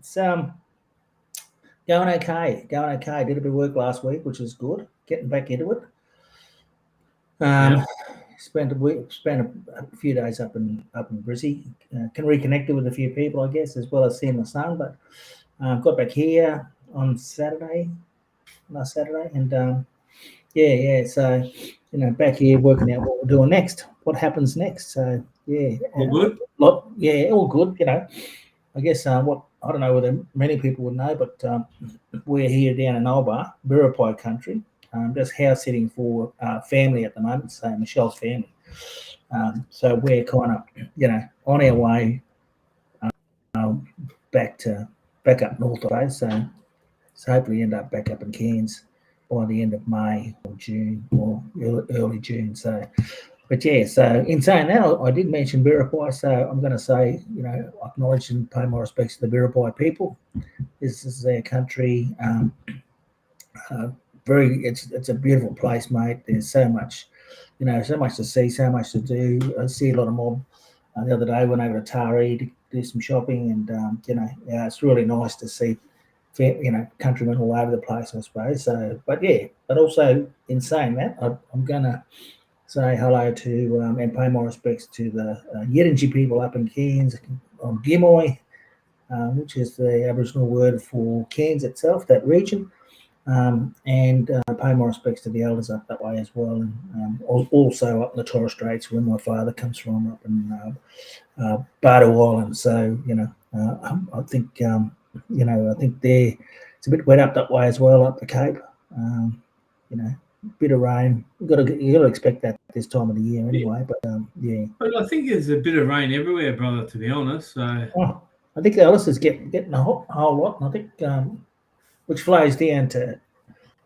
It's going okay. Going okay. Did a bit of work last week, which is good. Getting back into it. Spent a few days up in Brizzy. Can reconnected with a few people, I guess, as well as seeing the sun. But got back here on last Saturday, and So back here working out what we're doing next, what happens next. So all good. All good. I guess what I don't know whether many people would know, but we're here down in Albar, Biripi country. Just house sitting for family at the moment, so Michelle's family. So we're kind of, on our way back up north today. So hopefully end up back up in Cairns by the end of May or June or early June. So, but so in saying that, I did mention Biripi, so I'm going to say, acknowledge and pay my respects to the Biripi people. This is their country. It's a beautiful place, mate. There's so much, so much to see, so much to do. I see a lot of mob. The other day, went over to Taree to do some shopping, and it's really nice to see, countrymen all over the place, I suppose. So, but also in saying that, I'm going to say hello to and pay my respects to the Yidinji people up in Cairns on Gimoy, which is the Aboriginal word for Cairns itself, that region. And pay my respects to the elders up that way as well, and also up in the Torres Straits where my father comes from, up in Bardo Island. So I think I think it's a bit wet up that way as well, up the Cape. Bit of rain. You got to expect that this time of the year anyway. But But I think there's a bit of rain everywhere, brother. To be honest, so I think the elders is getting a whole lot. And I think. Which flows down to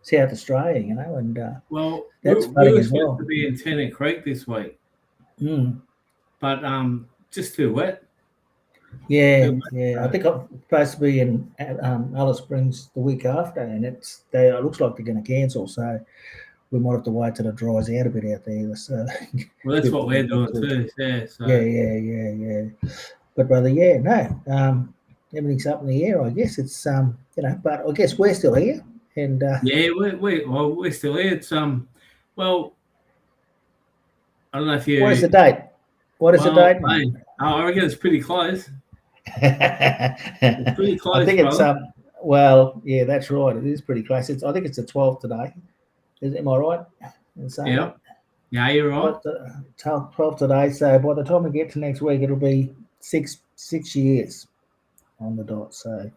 South Australia, and that's we were supposed to be in Tennant Creek this week, but just too wet. Yeah. I think I'm supposed to be in Alice Springs the week after, and it looks like they're going to cancel. So we might have to wait till it dries out a bit out there. So well, that's what we're doing too. Yeah. So. Yeah. But brother, everything's up in the air. I guess it's but I guess we're still here, and we're still here. It's well, I don't know if you. What is the date? What is the date, mate? I reckon it's pretty close. It's pretty close. I think it's that's right. It is pretty close. I think it's the 12th today. Am I right? Yeah, you're right. 12 today. So by the time we get to next week, it'll be six years on the dot. So,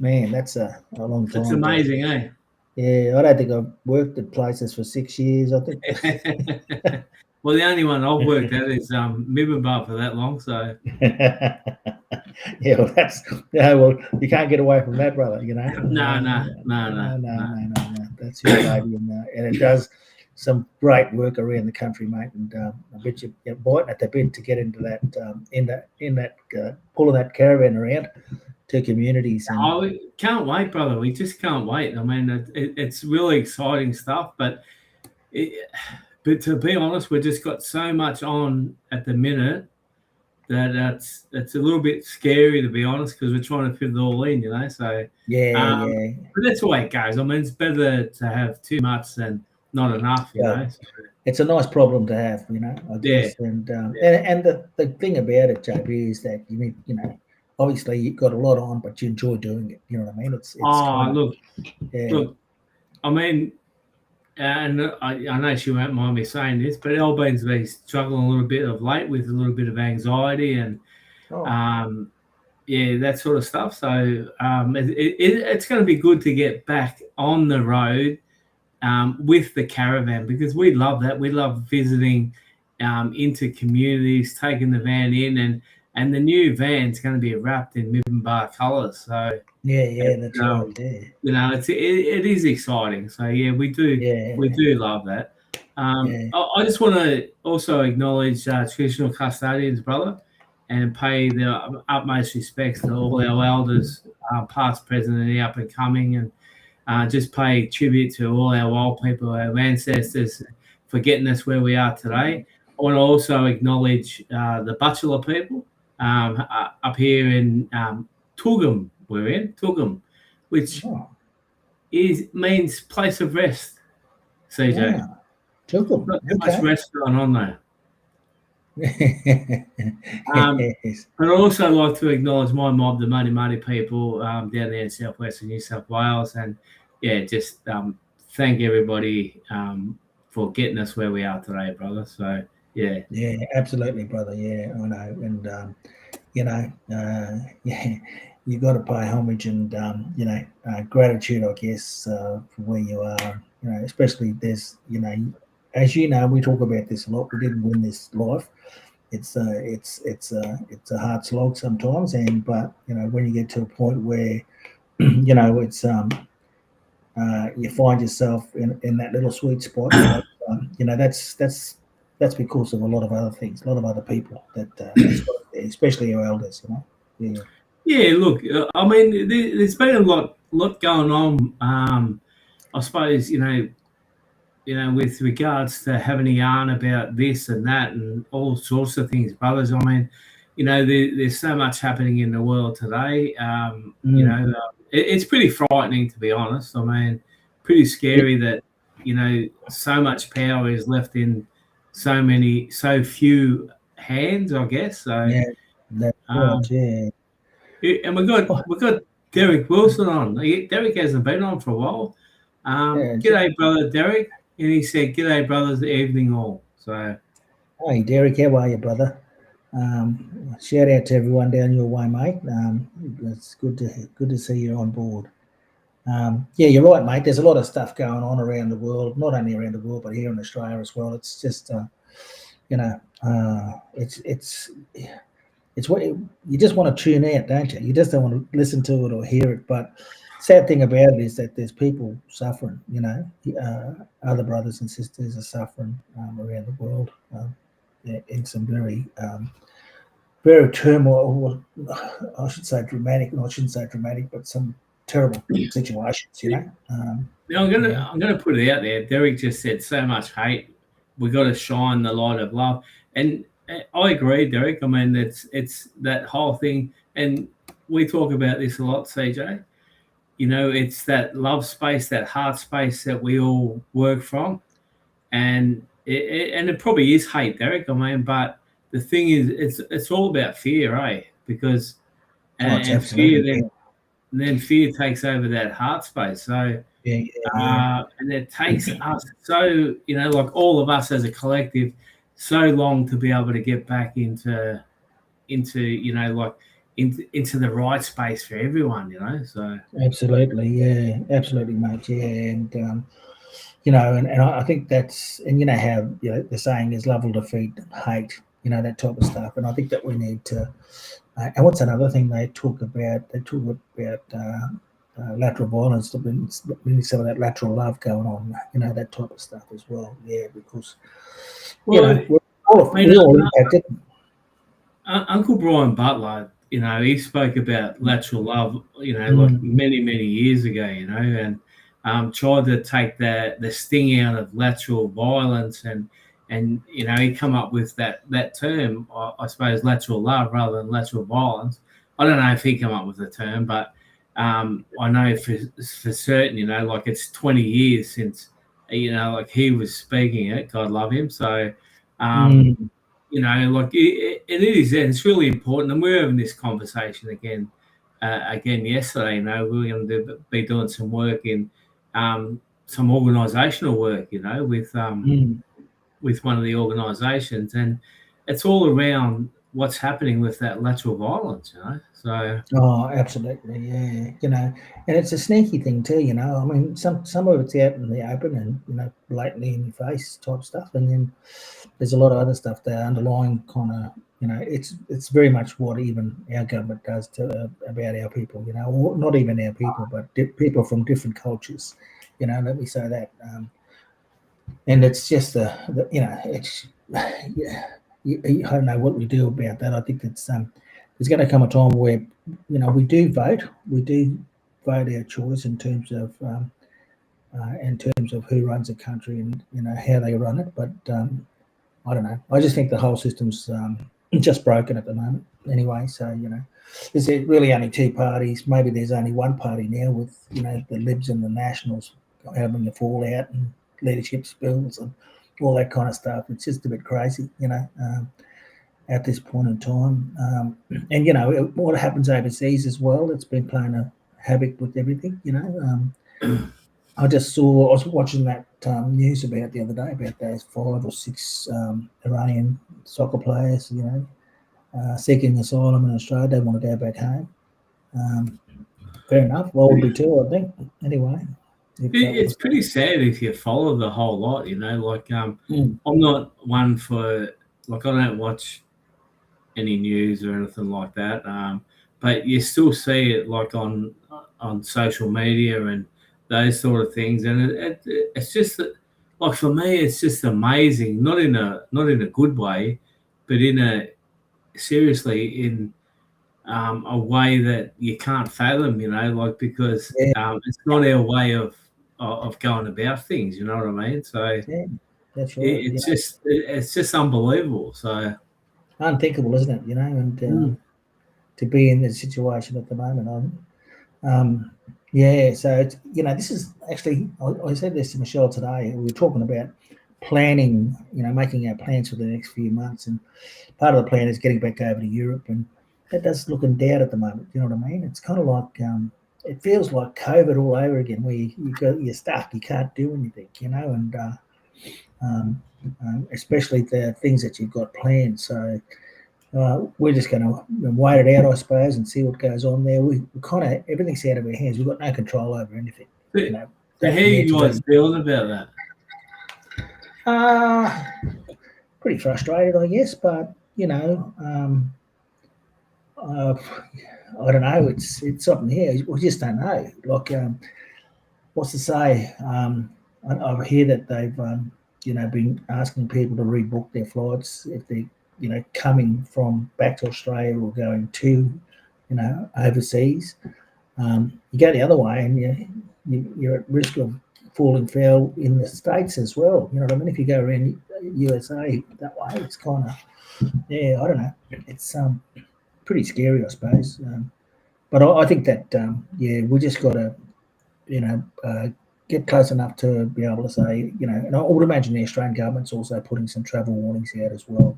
man, that's a long time. It's amazing, eh? Yeah, I don't think I've worked at places for 6 years. I think. Well, the only one I've worked at is Mibbenbar for that long. So. Well, you can't get away from that, brother. No. That's your baby, and it does some great work around the country, mate. And I bet you're biting at the bit to get into that, pulling that caravan around to communities. And... we can't wait, brother. We just can't wait. I mean, it's really exciting stuff. But to be honest, we've just got so much on at the minute that it's a little bit scary, to be honest, because we're trying to fit it all in, So But that's the way it goes. I mean, it's better to have too much than not enough, know. So, it's a nice problem to have, I guess. And the thing about it, JB, is that you need, obviously you've got a lot on, but you enjoy doing it. You know what I mean? It's look. I mean, and I know she won't mind me saying this, but Albion's been struggling a little bit of late with a little bit of anxiety and that sort of stuff. So it's going to be good to get back on the road with the caravan, because we love that. We love visiting into communities, taking the van in, and the new van's going to be wrapped in Mibbenbar colours. So that's right. It is exciting. So we do love that. I just want to also acknowledge traditional custodians, brother, and pay the utmost respects to all our elders, past, present, and up and coming, and just pay tribute to all our old people, our ancestors, for getting us where we are today. I want to also acknowledge the Butchulla people up here in Tulgum we're in, Tookum, which means place of rest, CJ. Wow. Tookum. Not too much rest going on there. Yes. But I'd also like to acknowledge my mob, the Muddy people down there in southwestern New South Wales, and just thank everybody for getting us where we are today, brother. So yeah, absolutely, brother. Yeah, I know, and you got to pay homage and gratitude, I guess, for where you are. Especially there's as you know, we talk about this a lot. We didn't win this life. It's a hard slog sometimes, but when you get to a point where it's you find yourself in that little sweet spot, that's because of a lot of other things, a lot of other people that's especially our elders, Yeah. Yeah, look, I mean, there's been a lot going on. I suppose with regards to having a yarn about this and that and all sorts of things, brothers. I mean, there's so much happening in the world today. It's pretty frightening, to be honest. I mean, pretty scary that so much power is left in so few hands, I guess. So yeah, that's right. And we've got Derek Wilson on. Derek hasn't been on for a while. G'day, brother Derek. And he said, "G'day, brothers, evening all." So, hey, Derek, how are you, brother? Shout out to everyone down your way, mate. It's good to see you on board. You're right, mate. There's a lot of stuff going on around the world, not only around the world, but here in Australia as well. It's just, it's what you just want to tune out, don't you? You just don't want to listen to it or hear it. But sad thing about it is that there's people suffering. Other brothers and sisters are suffering around the world in some very turmoil. I should say dramatic. No, I shouldn't say dramatic, but some terrible situations. Now I'm gonna put it out there. Derek just said so much hate. We got to shine the light of love, and I agree, Derek. I mean, it's that whole thing, and we talk about this a lot, CJ. It's that love space, that heart space that we all work from, and it probably is hate, Derek. I mean, but the thing is, it's all about fear, eh? Because and fear then fear takes over that heart space. So and it takes us so like all of us as a collective so long to be able to get back into into the right space for everyone, so absolutely, absolutely, mate, and and I think that's, and how the saying is love will defeat hate, that type of stuff, and I think that we need to and what's another thing they talk about lateral violence, really some of that lateral love going on, that type of stuff as well, because we're all impacted. Uncle Brian Butler, he spoke about lateral love, like many years ago, and tried to take the sting out of lateral violence, and he come up with that term, I suppose, lateral love rather than lateral violence. I don't know if he come up with the term, but I know for certain, like it's 20 years since, like he was speaking it. God love him. So. Like it is, and it's really important. And we're having this conversation again yesterday. We were going to be doing some work in some organisational work, with one of the organisations, and it's all around what's happening with that lateral violence, So absolutely, and it's a sneaky thing too, I mean, some of it's out in the open and blatantly in your face type stuff, and then there's a lot of other stuff there underlying kind of, it's very much what even our government does about our people, or not even our people, but people from different cultures, let me say that, and it's just it's I don't know what we do about that. I think it's there's going to come a time where we do vote our choice in terms of who runs a country and how they run it, but I don't know. I just think the whole system's just broken at the moment. anyway. So there's really only two parties. Maybe there's only one party now with the Libs and the Nationals having a fallout and leadership spills and all that kind of stuff. It's just a bit crazy, at this point in time. And what happens overseas as well. It's been playing a havoc with everything. I was watching that news about the other day about those 5 or 6 Iranian soccer players, seeking asylum in Australia. They want to go back home. Fair enough. Well, would be too, I think. Anyway. It's pretty sad if you follow the whole lot, I'm not one for, I don't watch any news or anything like that, but you still see it on social media and those sort of things, and it's just for me, it's just amazing. Not in a good way, but in a way that you can't fathom. Because it's not our way of going about things. You know what I mean? So that's right. It's just unbelievable. So unthinkable, isn't it? And to be in this situation at the moment. So it's, this is actually, I said this to Michelle today. We were talking about planning, making our plans for the next few months, and part of the plan is getting back over to Europe, and that does look in doubt at the moment. You know what I mean? It's kind of like it feels like COVID all over again, where you're stuck, you can't do anything, and especially the things that you've got planned. So we're just going to wait it out, I suppose, and see what goes on there. We kind of, everything's out of our hands. We've got no control over anything. So how are you guys feeling about that? Pretty frustrated, I guess, but I don't know. It's something here. We just don't know. What's to say? I hear that they've been asking people to rebook their flights if they're coming from back to Australia or going to overseas. You go the other way, and you're at risk of falling foul in the States as well. You know what I mean? If you go around USA that way, it's kind of I don't know. It's pretty scary, I suppose. But I think that we just got to get close enough to be able to say, and I would imagine the Australian government's also putting some travel warnings out as well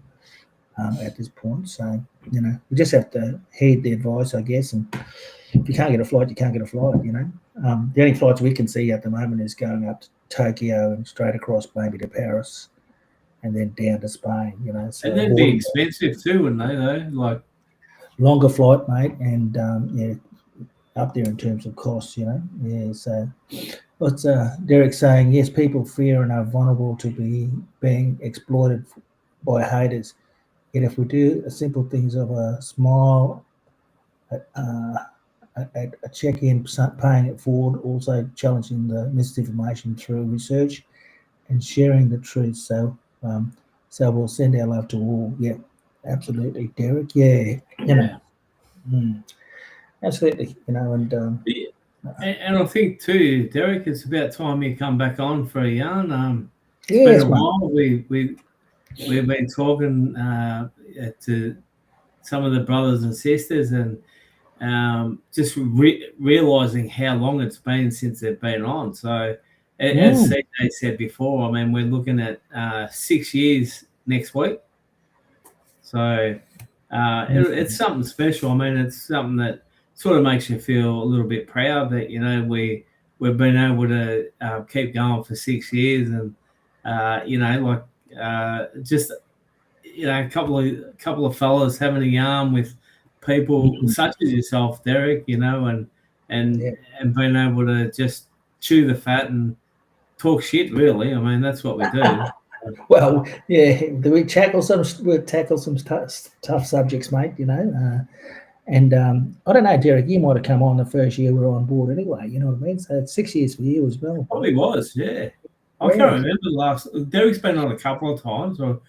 at this point. So we just have to heed the advice, I guess. And if you can't get a flight, you can't get a flight. The only flights we can see at the moment is going up to Tokyo and straight across maybe to Paris, and then down to Spain. So and that'd be expensive too, wouldn't they? Though, longer flight, mate, and up there in terms of costs. So what's Derek saying? Yes, people fear and are vulnerable to being exploited by haters. Yet if we do simple things of a smile, a check-in, paying it forward, also challenging the misinformation through research and sharing the truth. So we'll send our love to all. Yeah, absolutely, Derek. Yeah. Absolutely. And I think too, Derek, it's about time you come back on for a yarn. It's been a while. We've been talking to some of the brothers and sisters, and just realizing how long it's been since they've been on. So, as CJ said before, I mean, we're looking at 6 years next week. So it's something special. I mean, it's something that sort of makes you feel a little bit proud that we've been able to keep going for 6 years, and just a couple of fellas having a yarn with people such as yourself, Derek, and being able to just chew the fat and talk shit. Really, I mean, that's what we do. Well, yeah, we tackle some tough subjects, mate. And I don't know, Derek, you might have come on the first year we were on board anyway. You know what I mean? So it's 6 years for you as well. Probably was, yeah. I can't remember the last. Derek's been on a couple of times, or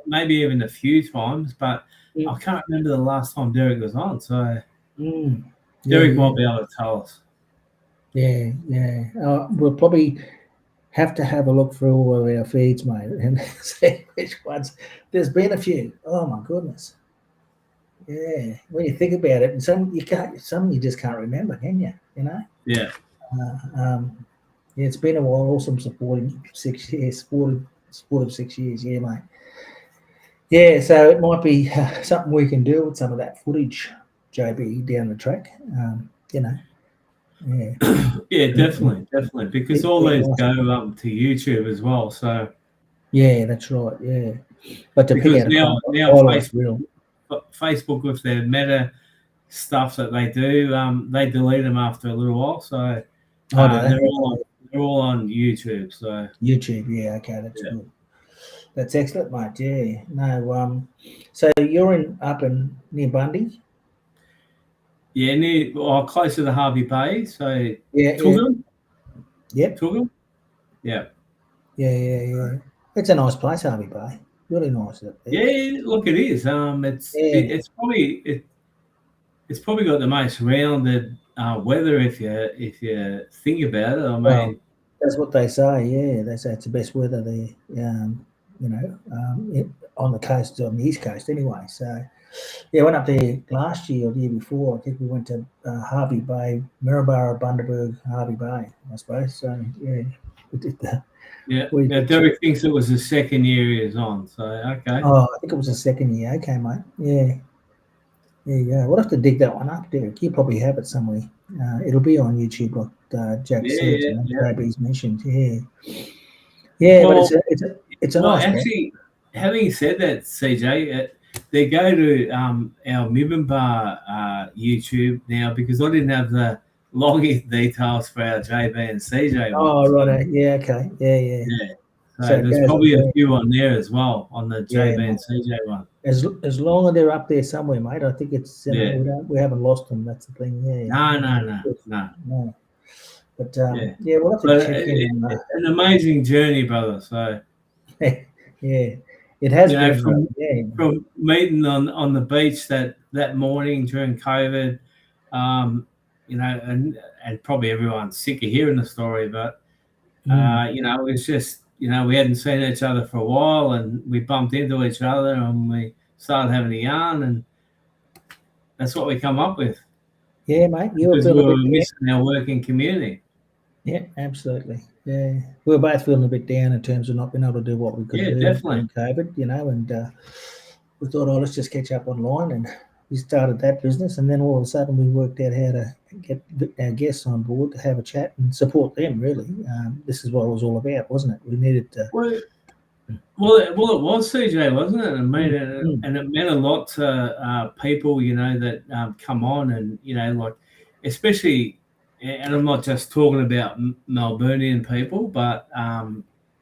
maybe even a few times, but I can't remember the last time Derek was on. So Derek might be able to tell us. Yeah. We'll probably have to have a look through all of our feeds, mate, and see which ones. There's been a few. Oh my goodness. Yeah. When you think about it, and some you just can't remember, can you? You know. Yeah. Yeah, it's been a while. Also, supporting 6 years, sport of 6 years. Yeah, mate. Yeah, so it might be something we can do with some of that footage, JB, down the track. You know, yeah. Yeah, definitely, because all Be those nice. go to YouTube as well. So Yeah, that's right. Yeah, but to pick because out a now highlight reel. Facebook with their meta stuff that they delete them after a little while. So Oh, do they? they're all on YouTube. So YouTube. Yeah, okay, that's yeah, good. That's excellent, mate. Yeah. No. So you're in up in near Bundy. yeah, closer to Harvey Bay. So Yeah. Yeah. Toogoom, Yep. Toogoom, yeah. Yeah. It's a nice place, Harvey Bay. Really nice up there. Yeah, look, it is. Yeah. It's probably got the most rounded weather if you think about it. I Well, mean, that's what they say. Yeah, they say it's the best weather there. You know, on the coast, on the east coast, anyway. So, yeah, I went up there last year or the year before. I think we went to Harvey Bay, Maryborough, Bundaberg, Harvey Bay, I suppose. So, yeah, we did that. yeah, We yeah. did. Derek thinks it was the second year he was on. So okay. Oh, I think it was the second year. Okay, mate. Yeah, there you go. We'll have to dig that one up, Derek. You probably have it somewhere. It'll be on YouTube, like Jack Yeah, said. yeah, yeah. JB's mentioned. Yeah, yeah, but Well, it's a well, nice place. actually, having said that, CJ, they go to our Mibimbar YouTube now because I didn't have the login details for our JB and CJ one. Oh, So, right. Yeah, okay. Yeah. yeah, So so it there's goes on probably a there. few on there as well on the Yeah, JB mate. and CJ one. As long as they're up there somewhere, mate. I think it's Yeah. we haven't lost them. That's the thing. No. No. But Yeah, yeah, we'll have to but check in on an amazing journey, brother. So yeah, it has you know, been. Yeah, from meeting on the beach that morning during COVID, you know, and probably everyone's sick of hearing the story, but you know, it's just we hadn't seen each other for a while, and we bumped into each other, and we started having a yarn, and that's what we come up with yeah, mate. You were because we feeling a were bit down. missing our working community. Yeah, absolutely. Yeah, we were both feeling a bit down in terms of not being able to do what we could Yeah, do definitely. during COVID. And we thought, oh, let's just catch up online, and we started that business. And then all of a sudden, we worked out how to get our guests on board to have a chat and support them. Really, this is what it was all about, wasn't it? We needed to. Well, it was CJ, wasn't it? Mm. And it meant a lot to people, that come on, and like especially, and I'm not just talking about Melburnian people, but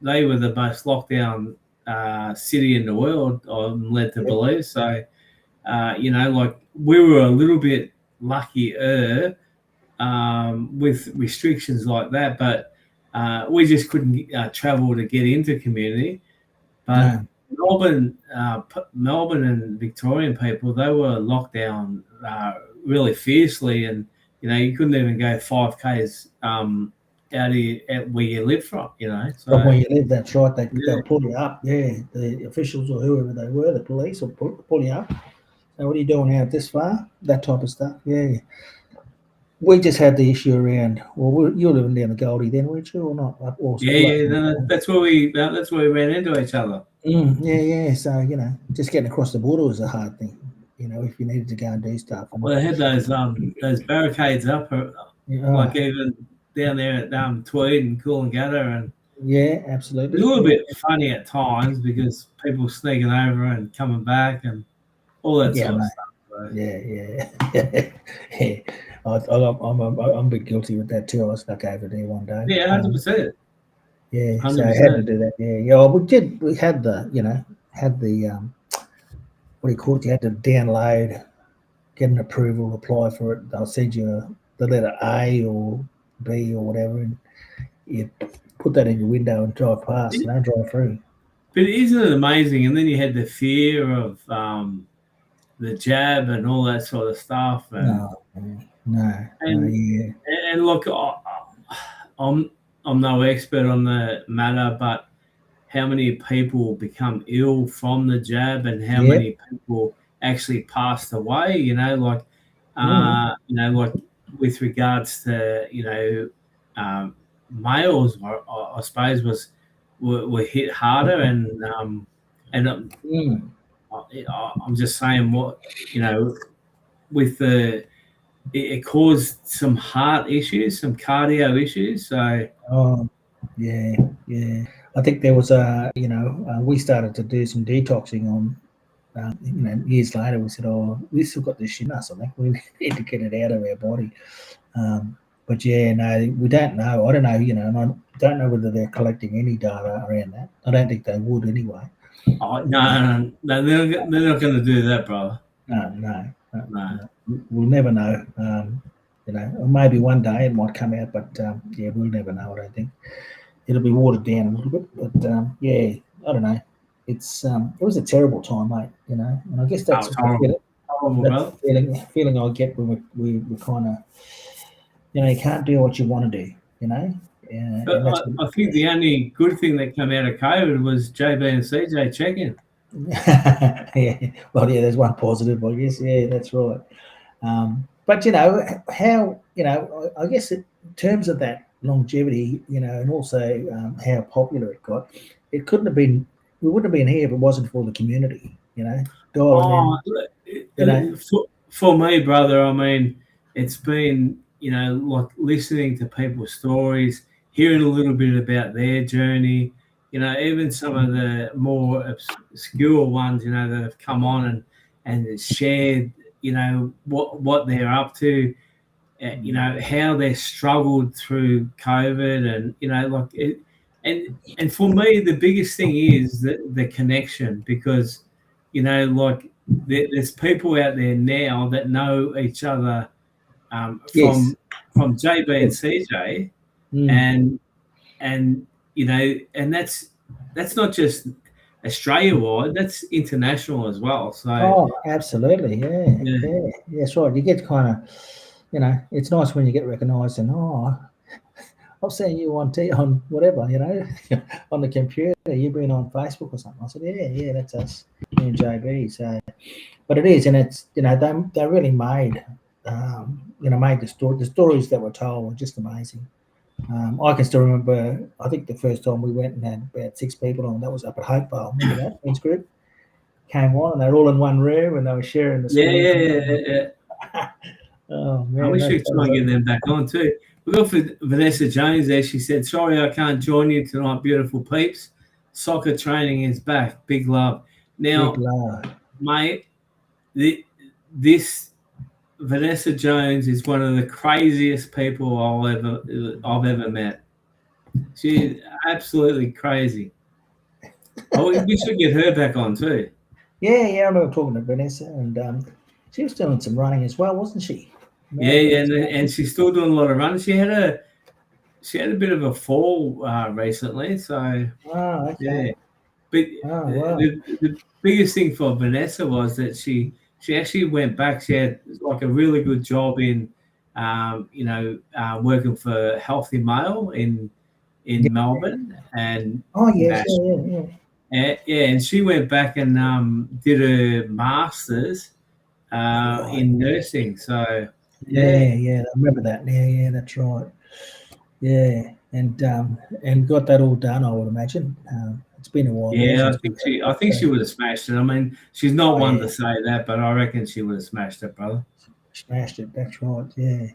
they were the most lockdown city in the world. I'm led to believe. So, like we were a little bit luckier with restrictions like that, but we just couldn't travel to get into community. But No. Melbourne and Victorian people, they were locked down really fiercely, and you couldn't even go 5Ks out of where you live from. So From where you live, that's right. They'll pull you up. Yeah, the officials or whoever they were, the police will pull you up. So what are you doing out this far? That type of stuff. Yeah. We just had the issue around. Well, you were living down the Goldie then, weren't you, or not? that's where we ran into each other. Yeah. So just getting across the border was a hard thing. If you needed to go and do stuff. Well, they had those barricades up, like even down there at Tweed and Coolangatta, and yeah, it absolutely. was a little bit funny at times because people sneaking over and coming back and all that sort of stuff. So. Yeah. Yeah. I'm a bit guilty with that too. I stuck over there one day. Yeah, 100%. Yeah, 100%. so I had to do that. Yeah. Well, we did. We had the what do you call it? You had to download, get an approval, apply for it. They'll send you the letter A or B or whatever, and you put that in your window and drive past. Drive through. But isn't it amazing? And then you had the fear of the jab and all that sort of stuff. And, No. And look, I'm no expert on the matter, but how many people become ill from the jab and how many people actually passed away. Like with regards to males, I suppose were hit harder, and I'm just saying with it caused some heart issues, some cardio issues. So yeah. I think there was we started to do some detoxing on. Years later, we said, "Oh, we still got this shit in us. I think we need to get it out of our body." But yeah, no, we don't know. I don't know, and I don't know whether they're collecting any data around that. I don't think they would anyway. No, they're not going to do that, brother. No. We'll never know. Maybe one day it might come out, but yeah, we'll never know. I don't think it'll be watered down a little bit. But yeah, I don't know. It was a terrible time, mate. And I guess that's the feeling I get when we kind of, you can't do what you want to do. I think the only good thing that came out of COVID was JB and CJ Checkin. Yeah, well, yeah, there's one positive, I guess. Yeah, that's right. But how I guess in terms of that longevity, and also how popular it got, it couldn't have been. We wouldn't have been here if it wasn't for the community. For me, brother, I mean, it's been like listening to people's stories, hearing a little bit about their journey. Even some of the more obscure ones, that have come on and shared, what they're up to, how they struggled through COVID, and like it. And for me, the biggest thing is the connection, because, like there's people out there now that know each other from JB and CJ, and and that's not just Australia wide, that's international as well. So absolutely, yeah, that's right. You get kind of, it's nice when you get recognised and I've seen you on whatever, on the computer. You've been on Facebook or something. I said, yeah, that's us, me and JB. So, but it is, and it's they really made made the stories that were told were just amazing. I can still remember. I think the first time we went and had about 6 people on. That was up at Hopevale. Remember that men's group came on, and they're all in one room, and they were sharing the stories. Yeah. Oh man! I wish we could try and get them back on too. We got for Vanessa Jones there. She said, "Sorry, I can't join you tonight, beautiful peeps. Soccer training is back. Big love." Now, mate, this Vanessa Jones is one of the craziest people I've ever met. She's absolutely crazy. We should get her back on too. Yeah, I remember talking to Vanessa, and she was doing some running as well, wasn't she? Yeah, and she's still doing a lot of running. She had a bit of a fall recently, so okay. Yeah. But the biggest thing for Vanessa was that she actually went back. She had like a really good job in working for Healthy Mail in Melbourne, and and she went back and did a master's in nursing. So yeah, I remember that. Yeah, that's right. Yeah, and got that all done, I would imagine. It's been a while. Yeah, I think she would have smashed it. I mean, she's not one to say that, but I reckon she would have smashed it, brother. Smashed it. That's right. Yeah.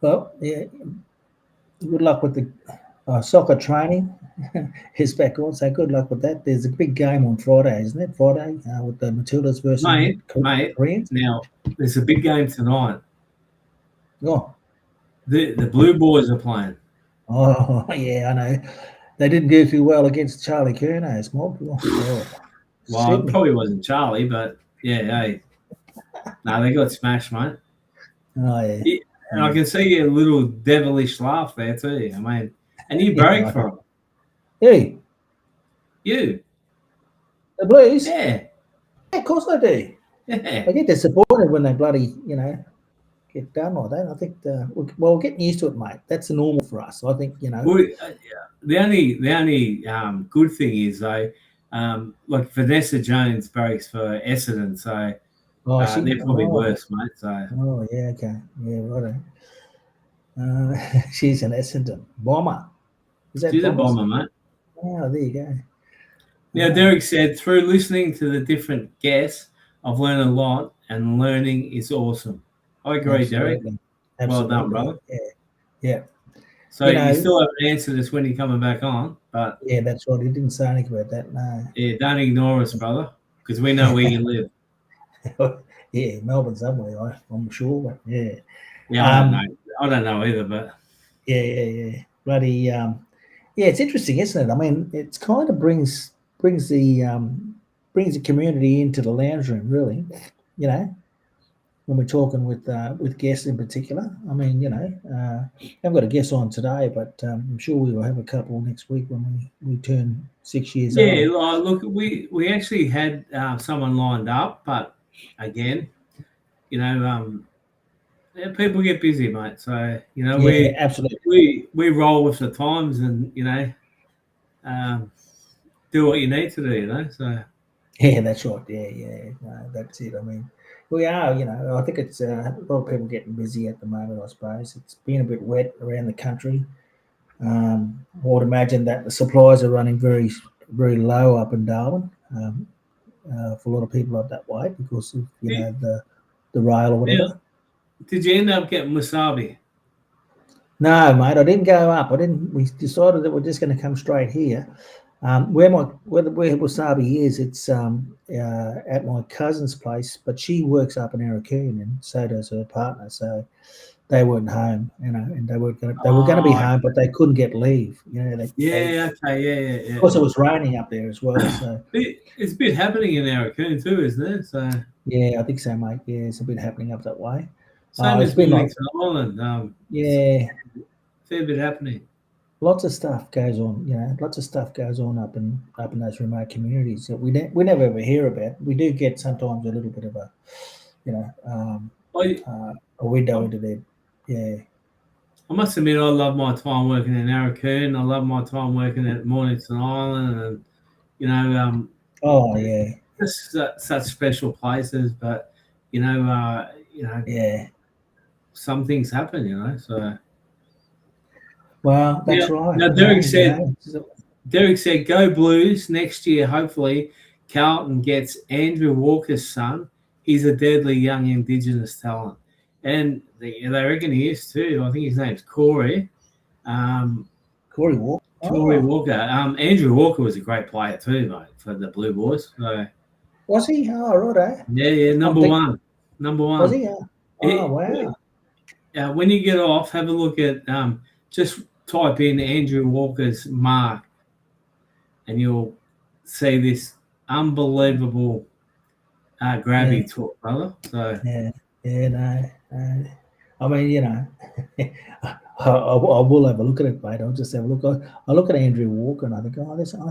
Well, yeah. Good luck with the soccer training. Is back on, so good luck with that. There's a big game on Friday, isn't it? Friday with the Matildas versus Koreans. Now, there's a big game tonight. Oh, the Blue Boys are playing. Oh yeah, I know. They didn't do too well against Charlie Curnow's mob. Well, it probably wasn't Charlie, but yeah, hey. No, they got smashed, mate. Oh yeah. And I can see a little devilish laugh there too. I mean, and you buried for them. Hey. You. The Blues? Yeah. Of course I do. Yeah. I get disappointed when they bloody, get done like that. I think, we're getting used to it, mate. That's the normal for us. I think, Well, the only good thing is though, like Vanessa Jones barracks for Essendon, so Oh, I see. They're probably worse, mate. So. Oh, yeah, okay. Yeah, right. She's an Essendon bomber. Is that She's a Bombers? bomber, mate. Oh, there you go. Now, Derek said, through listening to the different guests, I've learned a lot, and learning is awesome. I agree, Absolutely. Derek. Absolutely. Well done, brother. Yeah. So you still haven't answered us when you're coming back on, but yeah, that's right. He didn't say anything about that. No. Yeah, don't ignore us, brother, because we know where you live. Yeah, Melbourne somewhere. I'm sure. But yeah. Yeah, I don't know. I don't know either, but yeah. Bloody yeah, it's interesting, isn't it? I mean, it's kind of brings the community into the lounge room, really. You know, when we're talking with guests in particular. I mean, I've got a guest on today, but I'm sure we will have a couple next week when we turn 6 years yeah, old. look, we actually had someone lined up, but again, people get busy, mate. So Yeah, absolutely. we roll with the times, and do what you need to do. So Yeah, that's right. Yeah. No, that's it. I mean, we are. I think it's a lot of people getting busy at the moment. I suppose it's been a bit wet around the country. I would imagine that the supplies are running very, very low up in Darwin for a lot of people up that way because of the rail or whatever. Did you end up getting wasabi? No, mate, I didn't go up. I didn't. We decided that we're just going to come straight here. Where Wasabi is, it's at my cousin's place, but she works up in Arakoon, and so does her partner. So they weren't home, and they were going to be home, but they couldn't get leave. Okay, yeah. Of course, it was raining up there as well. So it's a bit happening in Arakoon too, isn't it? So yeah, I think so, mate. Yeah, it's a bit happening up that way. Same It's as been Wellington Island. Yeah, fair bit happening. Lots of stuff goes on. Lots of stuff goes on up in those remote communities that we never ever hear about. We do get sometimes a little bit of a window into there. Yeah. I must admit, I love my time working in Arakoon. I love my time working at Mornington Island, and oh yeah, just such special places. But yeah. Some things happen. So. Well, that's right. Now, Derek said, "Go Blues next year. Hopefully, Carlton gets Andrew Walker's son. He's a deadly young Indigenous talent, and they reckon he is too. I think his name's Corey. Corey Walker. Corey Walker. Andrew Walker was a great player too, mate, for the Blue Boys. So, was he? Oh, right. Yeah. Number one. Was he? Wow. When you get off, have a look at just type in Andrew Walker's mark, and you'll see this unbelievable grab he took, brother. So no. I mean, I will have a look at it, mate. I'll just have a look. I look at Andrew Walker and I think, I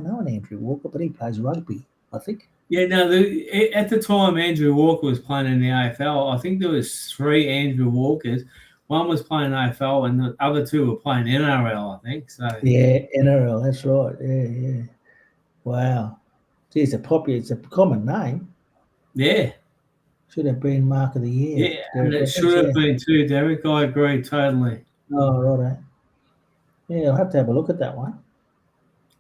know an Andrew Walker, but he plays rugby, I think. Yeah, no. At the time Andrew Walker was playing in the AFL, I think there was 3 Andrew Walkers. One was playing AFL, and the other 2 were playing NRL, I think. So yeah, NRL. That's right. Yeah. Wow. Gee, it's a common name. Yeah. Should have been Mark of the Year. Yeah, and it should have been too, Derek. I agree totally. Oh, right. Yeah, I'll have to have a look at that one.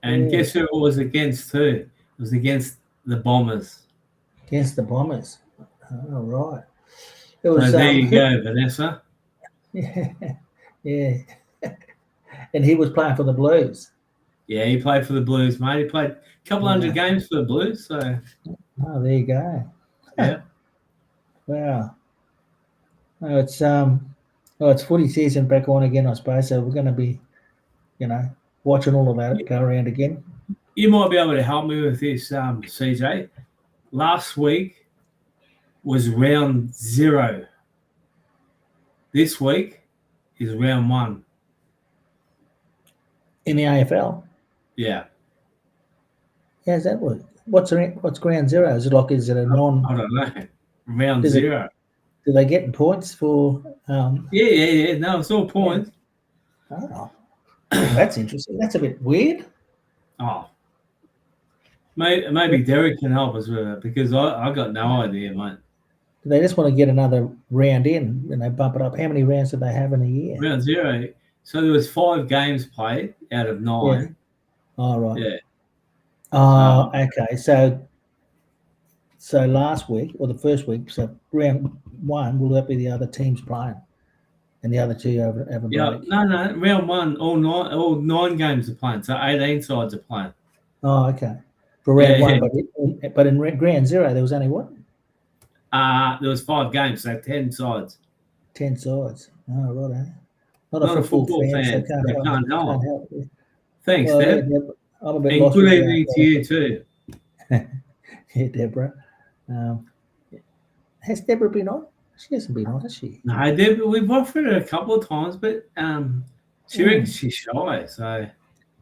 And guess who it was against too? It was against the Bombers. Against the Bombers. Oh, right. It was, so there you go, Vanessa. Yeah. And he was playing for the Blues. Yeah, he played for the Blues, mate. He played a couple hundred games for the Blues. So. Oh, there you go. Yeah. Wow. Oh, it's footy season back on again, I suppose. So we're going to be, watching all of that go around again. You might be able to help me with this, CJ. Last week was round 0. This week is round 1. In the AFL? Yeah. How's that work? What's ground 0? Is it a non? I don't know. Round 0. Do they get points for? Yeah. No, it's all points. Yeah. Oh, that's interesting. That's a bit weird. Oh. Maybe Derek can help us with it because I got no idea, mate. Do they just want to get another round in and they bump it up? How many rounds do they have in a year? Round 0. So there was 5 games played out of 9. Yeah. Oh, right. Yeah. Oh, okay. So last week or the first week, so round 1, will that be the other teams playing, and the other 2 have a break? Yeah, no. Round 1, all 9 games are playing. So 18 sides are playing. Oh, okay. For round 1, but in ground 0 there was only what? There was 5 games, so 10 sides. 10 sides. Oh, right. Not a football fan, so can't help. Yeah. Thanks, Deb. Yeah, I'm a bit and lost. Good evening to you too. Yeah, Deborah. Has Deborah been on? She hasn't been on, has she? No, Deborah, we've offered her a couple of times, but she reckons she's shy. So.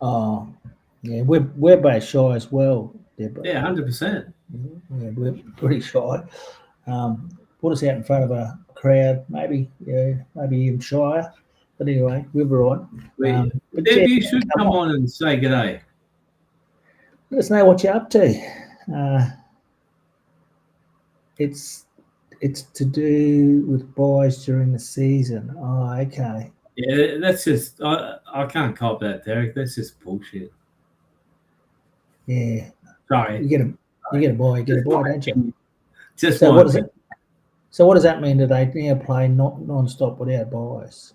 Oh, yeah, we're both shy as well, Deborah. Yeah, 100%. Yeah, we're pretty shy. Put us out in front of a crowd, maybe even shyer. But anyway, we're right. But Deb, you should come on and say g'day. Let us know what you're up to. It's to do with buys during the season. Oh, okay. Yeah, that's just I can't cop that, Derek. That's just bullshit. Yeah. Sorry. You get a buy, don't you? Just so what does that mean? Do they now play non-stop without buys?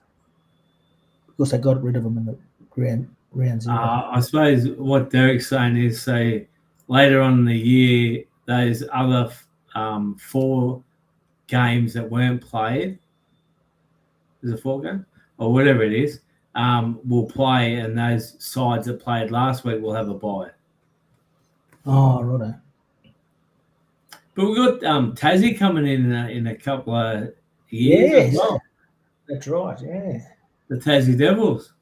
Because they got rid of them in the round 0. I suppose what Derek's saying is, say, later on in the year, those other 4 games that weren't played, is it 4 games? Or whatever it is, will play, and those sides that played last week will have a bye. Oh, right. But we've got Tassie coming in a couple of years as well. That's right, yeah. The Tassie Devils.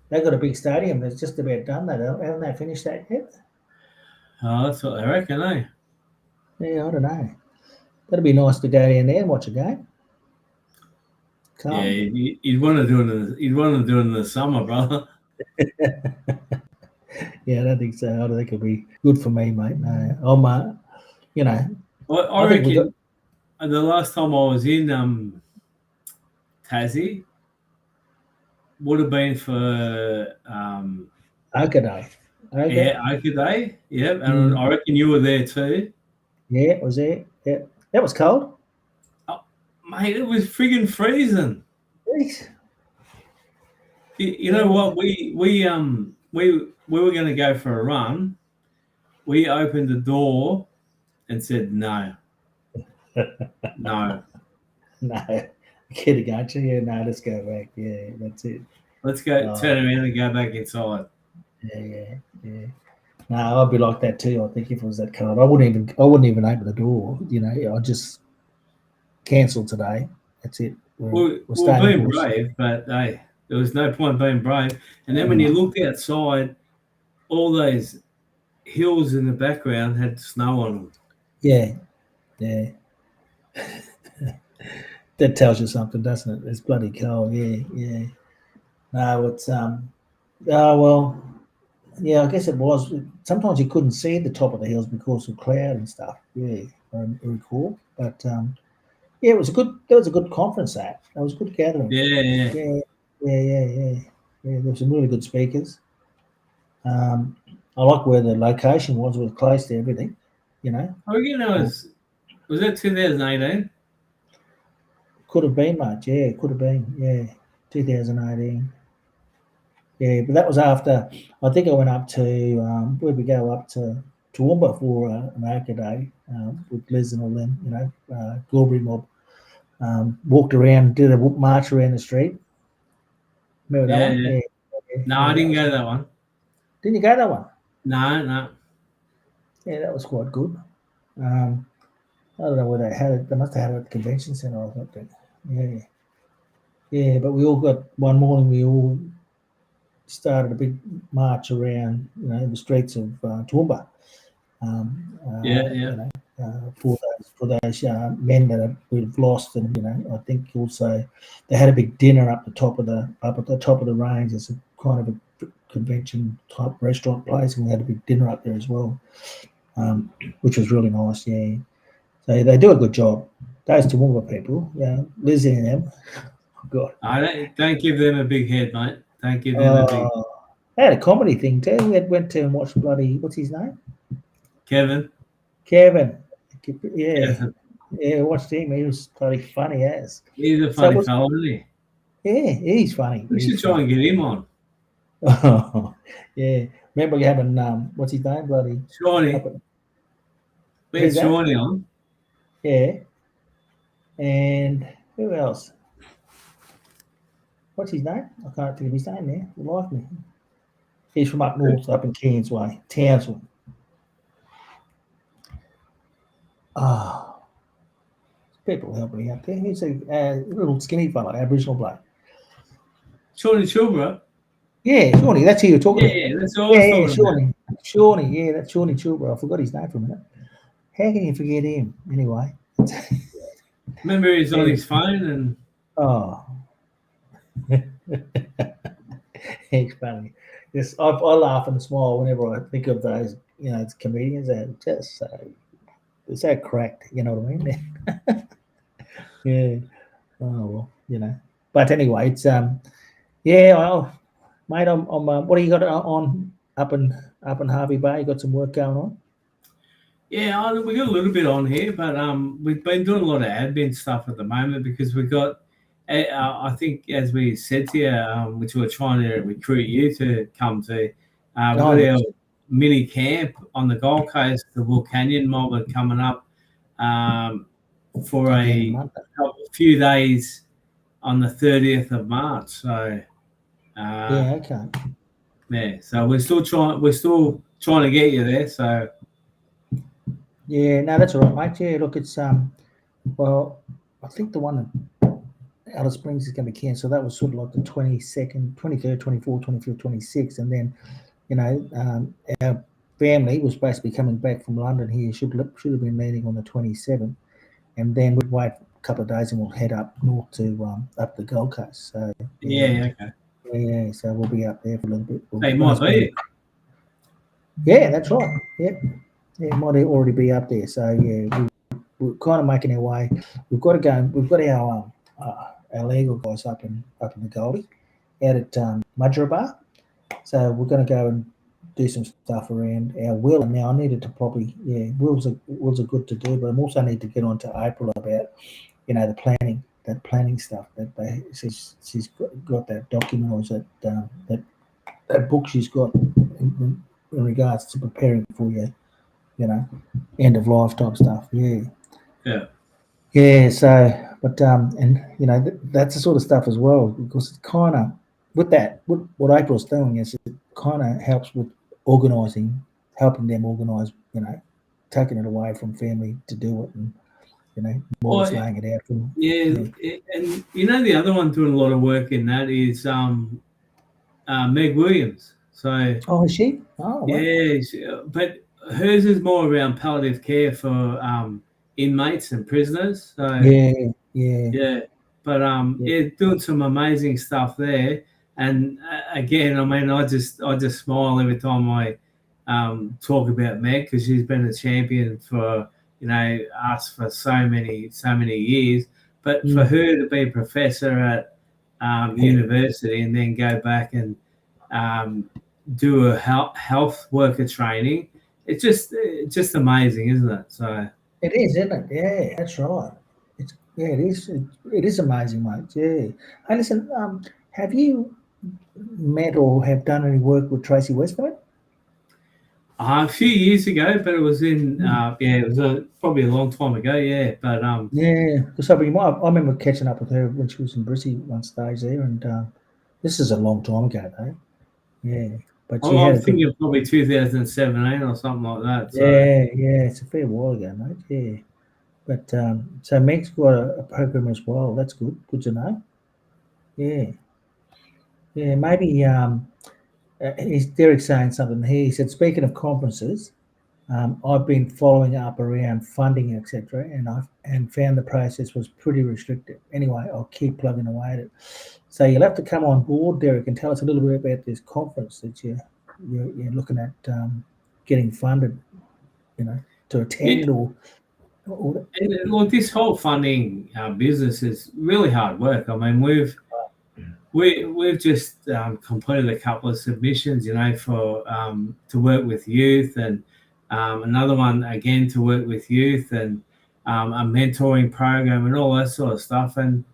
They've got a big stadium that's just about done that. Haven't they finished that yet? Oh, that's what they reckon, eh? Yeah, I don't know. That'd be nice to go down there and watch a game. Yeah, you'd want to do it in the summer, brother. Yeah, I don't think so. I don't think it'll be good for me, mate. No, I'm, I reckon the last time I was in Tassie would have been for Oka Day. Yeah, Oka Day. Yeah, and I reckon you were there too. Yeah, it was there. Yeah, that was cold. Oh, mate, it was friggin' freezing. Jeez. You know what? We were going to go for a run. We opened the door and said no. No. Kidding, aren't you? Yeah, no, let's go back. Yeah, that's it. Let's go turn around and go back inside. Yeah. No, I'd be like that too. I think if it was that cold, I wouldn't even open the door. I'd just cancel today. That's it. We're being brave, but hey, there was no point being brave. And then when you looked outside, all those hills in the background had snow on them. Yeah. That tells you something, doesn't it? It's bloody cold. Yeah. No, it's well, yeah, I guess it was. Sometimes you couldn't see the top of the hills because of cloud and stuff. Yeah, I recall. But yeah, it was a good conference. That was a good gathering. Yeah. There were some really good speakers. I like where the location was. It was close to everything. Was that 2018? Could have been much. Yeah, it could have been. Yeah, 2018. Yeah, but that was after. I think I went up to where we go up to Toowoomba for an Oka Day with Liz and all them. Gorbury mob. Walked around, did a march around the street. Remember that one? Yeah. No, I didn't go to that one. Didn't you go to that one? No. Yeah, that was quite good. I don't know where they had it. They must have had it at the convention centre or something. Yeah, but we all got one morning. We all started a big march around, the streets of Toowoomba. For those men that we've lost, and I think also they had a big dinner up at the top of the range. It's a kind of a convention type restaurant place, and we had a big dinner up there as well, which was really nice. Yeah, So they do a good job. Those Toowoomba people, Liz and them. God. Don't give them a big head, mate. Don't give them a big. They had a comedy thing too. We went to and watched bloody, what's his name? Kevin. Yeah. Kevin. Yeah, watched him. He was bloody funny as. He's a funny fellow, isn't he? Yeah, he's funny. We should try and get him on. Oh, yeah. Remember having, what's his name? Bloody. Shawnee. We had Shawnee on. Yeah. And who else? What's his name? I can't think of his name now. You like me. He's from up north, up in Cairns way, Townsville. People help me out there. He's a little skinny fella, Aboriginal bloke. Shawnee Chilbra? Yeah, Shawnee. That's who you're talking about. Yeah, that's all I was talking about. Shawnee. Yeah, that's Shawnee Chilbra. I forgot his name for a minute. How can you forget him? Anyway. Remember he's on his phone and... Oh. He's funny. Yes, I laugh and smile whenever I think of those, comedians that just so cracked, you know what I mean? Yeah. Oh well, But anyway, it's well, mate, I'm what do you got on up in Harvey Bay? You got some work going on? Yeah, we got a little bit on here, but we've been doing a lot of admin stuff at the moment because we've got. I think, as we said to you, which we're trying to recruit you to come to, we've got our mini camp on the Gold Coast, the Wool Canyon mob are coming up for a few days on the 30th of March. So, okay. Yeah, so we're still trying to get you there. So, yeah, no, that's all right, mate. Yeah, look, it's well, I think the one Alice Springs is going to be cancelled. So that was sort of like the 22nd, 23rd, 24th, 25th, 26th. And then, our family was supposed to be coming back from London here. Should have been leaving on the 27th. And then we'd wait a couple of days and we'll head up north to up the Gold Coast. So okay. Yeah, so we'll be up there for a little bit. They might be. Yeah, that's right. Yep. Yeah, it might already be up there. So yeah, we're kind of making our way. We've got to go. We've got our legal guys up in the Goldie, out at Mudgeeraba. So we're going to go and do some stuff around our will. Now I needed to probably wills are good to do, but I also need to get on to April about the planning stuff that she's got that document or that book she's got in regards to preparing for end of life type stuff. Yeah. So, but that's the sort of stuff as well, because it's kind of with that. What April's doing is it kind of helps with helping them organise. Taking it away from family to do it, and more laying it out for them. Yeah, and the other one doing a lot of work in that is Meg Williams. So. Oh, is she? Oh, wow. Yeah, but hers is more around palliative care for inmates and prisoners. So yeah. But doing some amazing stuff there. And again, I mean, I just smile every time I talk about Meg, because she's been a champion for us for so many years. But for her to be a professor at university and then go back and do a health worker training, it's just amazing, isn't it? So it is, isn't it? Yeah, that's right. It is. It is amazing, mate. Yeah. Hey, listen. Have you met or have done any work with Tracy Westwood? A few years ago, but it was in it was probably a long time ago. Yeah, but because I remember catching up with her when she was in Brissy one stage there, and this is a long time ago, though. Yeah, but she I'm thinking of probably 2017 or something like that. So. Yeah, it's a fair while ago, mate. Yeah, but so Meg's got a program as well. That's good. Good to know. Yeah, maybe. Is Derek saying something here? He said, speaking of conferences, I've been following up around funding, etc., and found the process was pretty restrictive. Anyway, I'll keep plugging away at it. So you'll have to come on board, Derek, and tell us a little bit about this conference that you're looking at getting funded, to attend or. And look, this whole funding business is really hard work. I mean, we've just completed a couple of submissions, for to work with youth, and another one again to work with youth, and a mentoring program and all that sort of stuff. And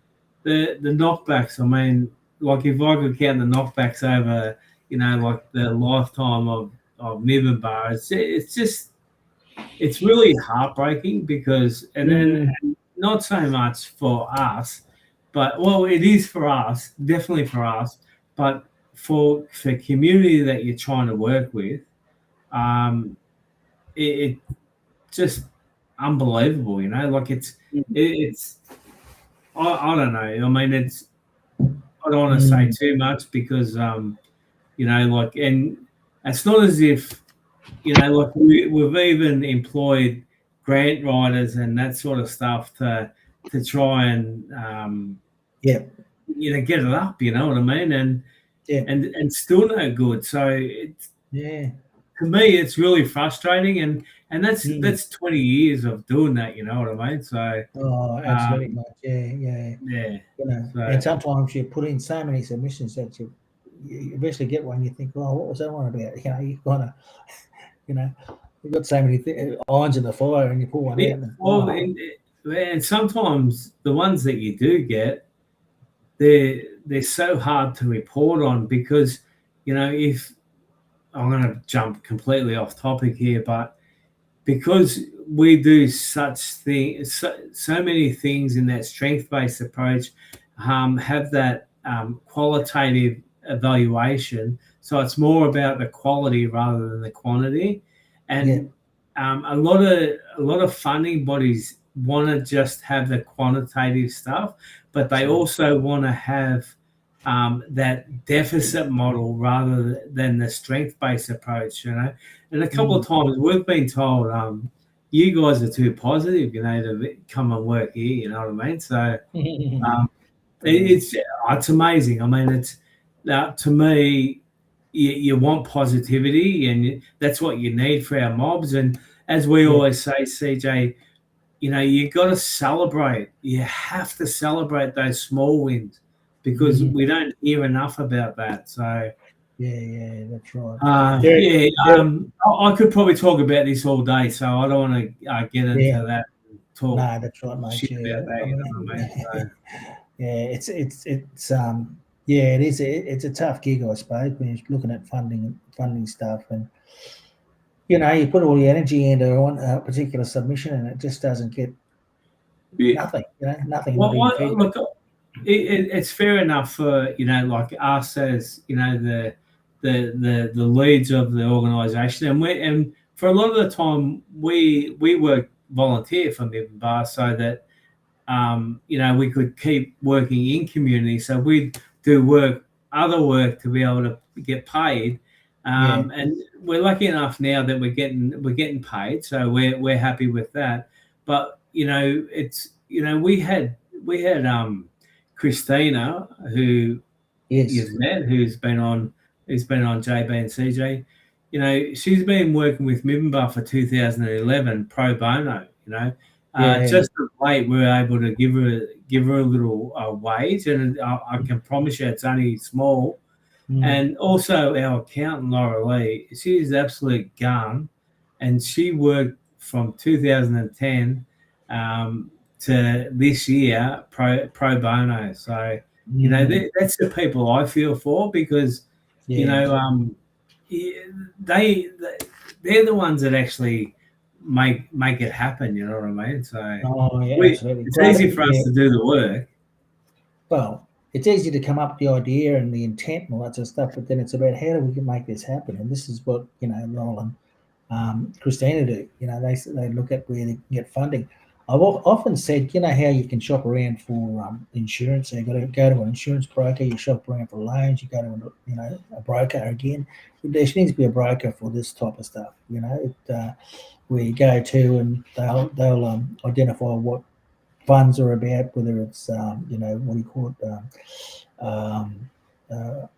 the knockbacks, I mean, like if I could count the knockbacks over, like the lifetime of Middenbar, it's really heartbreaking because, and then not so much for us, but well, it is for us, definitely for us, but for community that you're trying to work with, it just unbelievable, like it's I don't know. I mean, I don't want to say too much because like, and it's not as if like we've even employed grant writers and that sort of stuff to try and get it up. You know what I mean? And still no good. So it's to me, it's really frustrating, and that's 20 years of doing that. You know what I mean? So absolutely, mate. Yeah. So, and sometimes you put in so many submissions that you eventually get one. You think, oh, what was that one about? You kind of, you've got so many irons in the fire, and you pull one out. And sometimes the ones that you do get, they're so hard to report on because, if I'm going to jump completely off topic here, but because we do such things, so many things in that strength-based approach, have that qualitative evaluation. So it's more about the quality rather than the quantity, and a lot of funding bodies want to just have the quantitative stuff, but they also want to have that deficit model rather than the strength-based approach, And a couple of times we've been told, you guys are too positive, to come and work here, you know what I mean? So it's amazing. I mean, it's to me, you want positivity, and that's what you need for our mobs. And as we always say, CJ, you got to celebrate. You have to celebrate those small wins because we don't hear enough about that. So that's right. I could probably talk about this all day, so I don't want to get into that. No, that's right, mate. Shit about that, you know what I mean? So, it's it is. It's a tough gig, I suppose, when you're looking at funding stuff, and you put all your energy into a particular submission, and it just doesn't get nothing. Nothing. Look, it's fair enough for like us as the leads of the organisation, and for a lot of the time we work volunteer for Middenbar so that we could keep working in community. So we do other work to be able to get paid, and we're lucky enough now that we're getting paid, so we're happy with that. But it's we had Christina, who you've met, who's been on JB and CJ. She's been working with Middenbar for 2011 pro bono. Just of late, we were able to give her a little wage, and I can promise you it's only small. And also our accountant Laura Lee, she's absolute gun, and she worked from 2010 to this year pro bono. So that's the people I feel for, because they're the ones that actually make it happen. You know what I mean? So absolutely. It's easy for us to do the work. Well, it's easy to come up with the idea and the intent and all that sort of stuff, but then it's about how do we can make this happen? And this is what Noel and Christina do. They look at where they can get funding. I've often said, how you can shop around for insurance. So you've got to go to an insurance broker. You shop around for loans. You go to a broker again. There needs to be a broker for this type of stuff. Where you go to and they'll identify what funds are about, whether it's what do you call it,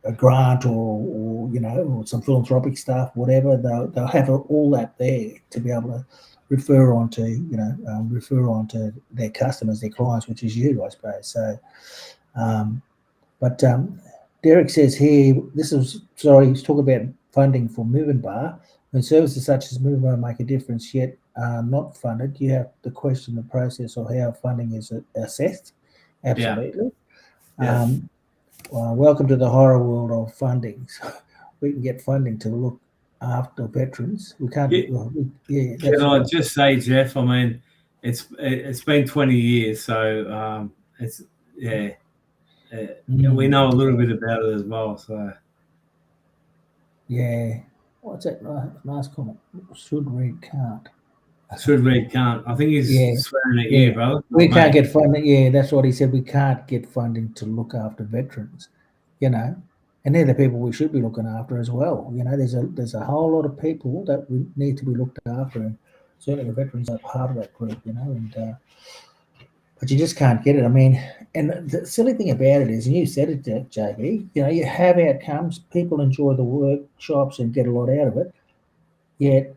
a grant or some philanthropic stuff, whatever. They'll have all that there to be able to refer on to their customers, their clients, which is you, I suppose. So, but Derek says here, he's talking about funding for Moving Bar. When services such as Moving Bar make a difference yet not funded, you have to question the process or how funding is assessed. Absolutely. Yeah. Welcome to the horror world of funding. We can get funding to look after veterans. We can't. Can I just say, Jeff? I mean, it's been 20 years, so it's we know a little bit about it as well. So what's that? Nice comment. Should read, can't. Should read, can't. I think he's swearing at you, brother. We can't get funding. Yeah, that's what he said. We can't get funding to look after veterans. And they're the people we should be looking after as well. There's a whole lot of people that we need to be looked after, and certainly the veterans are part of that group. But you just can't get it. I mean, and the silly thing about it is, and you said it, JB. You have outcomes. People enjoy the workshops and get a lot out of it. Yet,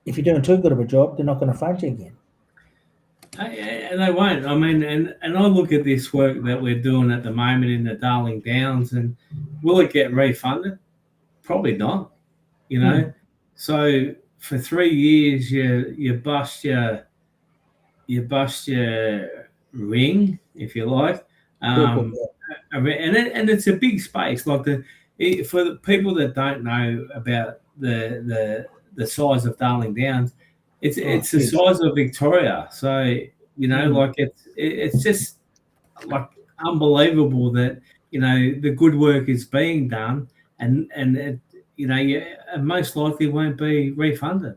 if you're doing too good of a job, they're not going to fund you again. And they won't. I mean, and I look at this work that we're doing at the moment in the Darling Downs, and will it get refunded? Probably not. So for 3 years, you bust your ring, if you like, and it's a big space. Like for the people that don't know about the size of Darling Downs. It's the size of Victoria, so like it's just like unbelievable that the good work is being done, and it, it most likely won't be refunded.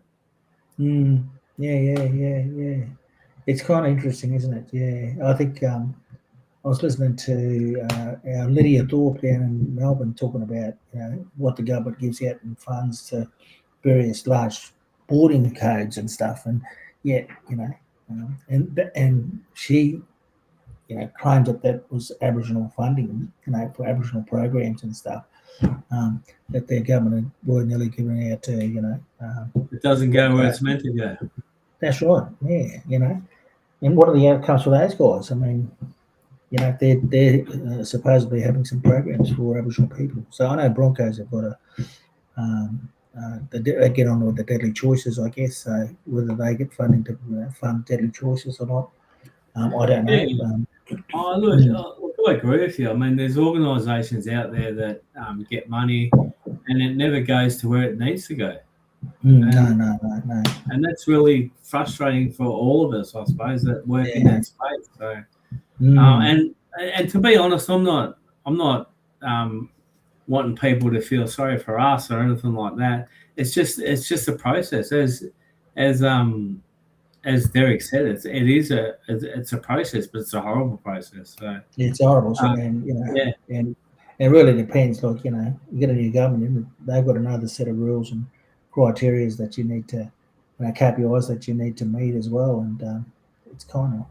Yeah. It's kind of interesting, isn't it? Yeah, I think I was listening to Lydia Thorpe down in Melbourne talking about what the government gives out in funds to various large boarding codes and stuff, and yet and she claimed that was Aboriginal funding, for Aboriginal programs and stuff, that their government were nearly giving out to it doesn't go where it's meant to go. That's right. Yeah, and what are the outcomes for those guys? I mean, they're supposedly having some programs for Aboriginal people. So I know Broncos have got they get on with the Deadly Choices, I guess. So whether they get funding to fund Deadly Choices or not, I don't know. Yeah. I agree with you. I mean, there's organisations out there that get money, and it never goes to where it needs to go. No. And that's really frustrating for all of us, I suppose, that work in that space. So, and to be honest, I'm not wanting people to feel sorry for us or anything like that. It's just a process, as Derek said. It's a process, but it's a horrible process. So it's horrible. So and it really depends. Like you get a new government, they've got another set of rules and criteria that you need to, KPIs that you need to meet as well. And it's kind of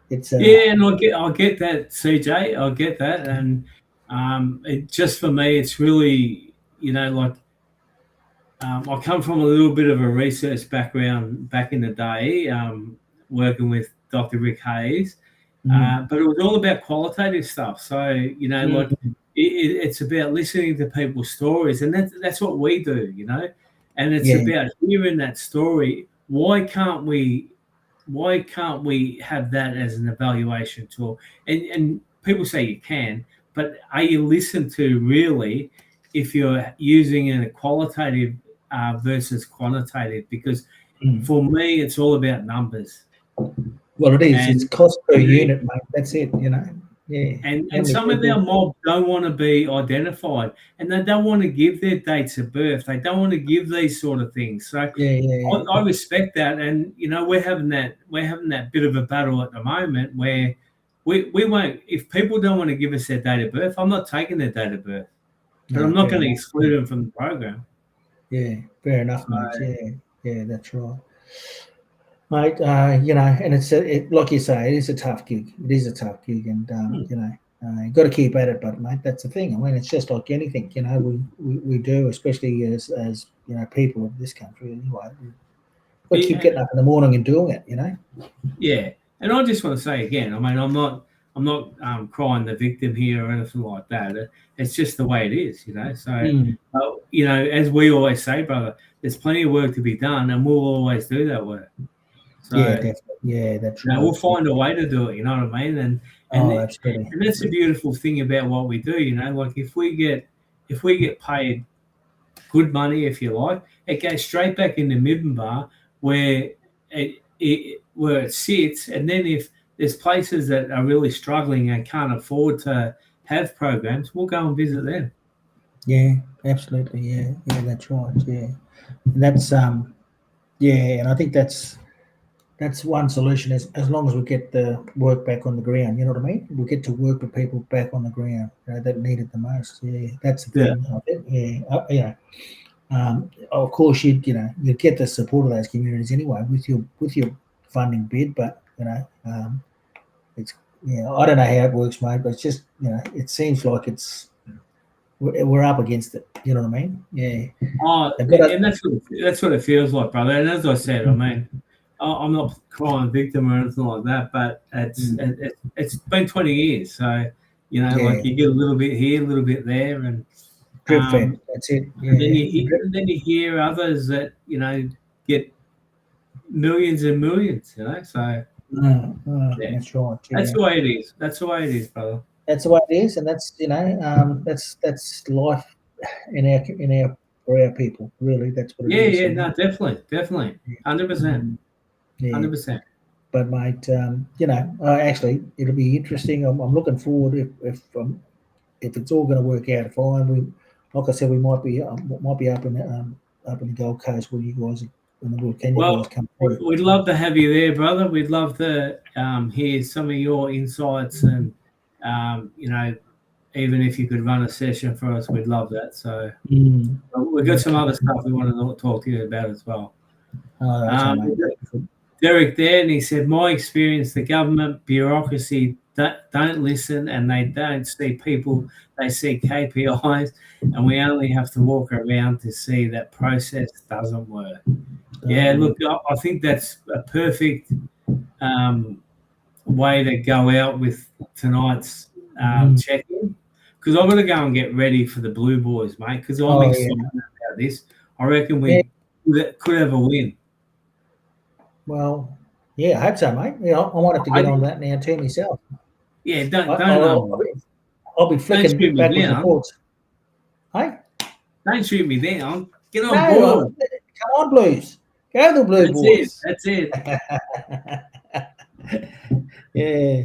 it's and I'll get that, CJ. I'll get that, and it just for me, it's really like. I come from a little bit of a research background back in the day, working with Dr. Rick Hayes, but it was all about qualitative stuff. So, like it's about listening to people's stories, and that's what we do, and it's about hearing that story. Why can't we have that as an evaluation tool? And people say you can, but are you listened to really if you're using a qualitative versus quantitative? Because for me, it's all about numbers. Well, it is. It's cost per unit, mate. That's it, Yeah. And some of our mob don't want to be identified, and they don't want to give their dates of birth. They don't want to give these sort of things. So I respect that, and we're having that bit of a battle at the moment where we won't. If people don't want to give us their date of birth, I'm not taking their date of birth, but I'm not going to exclude them from the program. Yeah, fair enough, mate. Yeah, that's right, mate. And it's like you say, it is a tough gig. It is a tough gig, and you got to keep at it. But mate, that's the thing. I mean, it's just like anything. We do, especially as people of this country. Anyway, got to keep getting up in the morning and doing it. Yeah, and I just want to say again, I mean, I'm not crying the victim here or anything like that. It's just the way it is, So, as we always say, brother, there's plenty of work to be done, and we'll always do that work. So, yeah, definitely. Yeah, that's right. We'll find a way to do it. You know what I mean? And absolutely. And that's the beautiful thing about what we do. Like if we get paid good money, if you like, it goes straight back into Middenbar where it sits, and then if there's places that are really struggling and can't afford to have programs, we'll go and visit them. Yeah, absolutely. Yeah, that's right. Yeah, and that's and I think that's one solution. As long as we get the work back on the ground, you know what I mean. We get to work with people back on the ground that need it the most. Yeah, that's the thing. Yeah. Of course, you'd get the support of those communities anyway with your funding bid, but it's I don't know how it works, mate, but it's just it seems like we're up against it. You know what I mean? Yeah. Oh, and that's what it feels like, brother. And as I said, I mean, I'm not crying victim or anything like that, but it's been 20 years, so like you get a little bit here, a little bit there, and that's it. Yeah. And then you hear others that get millions and millions. So that's right. Yeah. That's the way it is. That's the way it is, brother. That's the way it is, and that's that's life for our people. Really, that's what it is. Yeah, no, definitely, 100%, 100%. But mate, actually, it'll be interesting. I'm looking forward if it's all going to work out fine. Like I said, we might be up in the Gold Coast where you guys when the World Kenya guys come through. We'd love to have you there, brother. We'd love to hear some of your insights, and even if you could run a session for us, we'd love that. So we've got some other stuff we want to talk to you about as well. Derek there, and he said, my experience, the government bureaucracy don't listen, and they don't see people. They see KPIs, and we only have to walk around to see that process doesn't work. Yeah, look, I think that's a perfect way to go out with tonight's check-in, because I've got to go and get ready for the Blue Boys, mate, because I'm excited about this. I reckon we could have a win. Well, yeah, I hope so, mate. I might have to get on that now too myself. Yeah, I'll be flicking backwards and forwards. Hey? Don't shoot me down. Get on board. Come on, Blues. Go the Blue Boys. That's it. Yeah.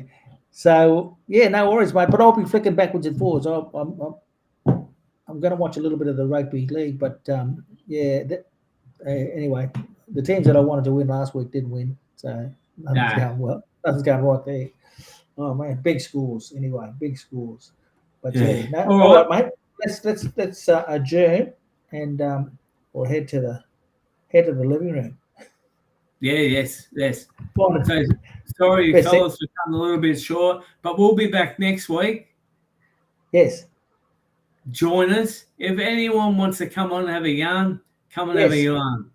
So, no worries, mate. But I'll be flicking backwards and forwards. I'm going to watch a little bit of the rugby league, but anyway, the teams that I wanted to win last week didn't win, so nothing's going well. Nothing's going right there. Oh man, big scores anyway, big scores. But all right, mate. Let's adjourn and we'll head to the living room. Yes. Sorry, fellas, for coming a little bit short, but we'll be back next week. Yes. Join us. If anyone wants to come on and have a yarn, come and have a yarn.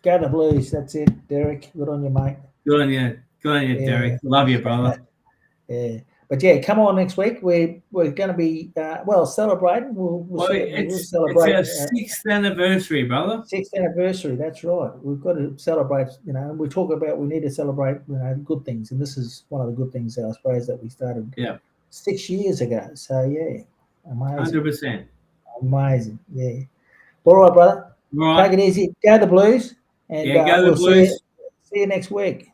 Go the Blues. That's it, Derek. Good on you, mate. Good on you, Derek. Love you, brother. Yeah. But come on next week. We're going to be celebrating. We'll celebrate. It's our 6th anniversary, brother. 6th anniversary. That's right. We've got to celebrate. We talk about we need to celebrate. Good things, and this is one of the good things, I suppose, that we started. 6 years ago. So amazing. 100%. Amazing. Yeah. All right, brother. All right. Take it easy. Go the Blues. And go the Blues. See you next week.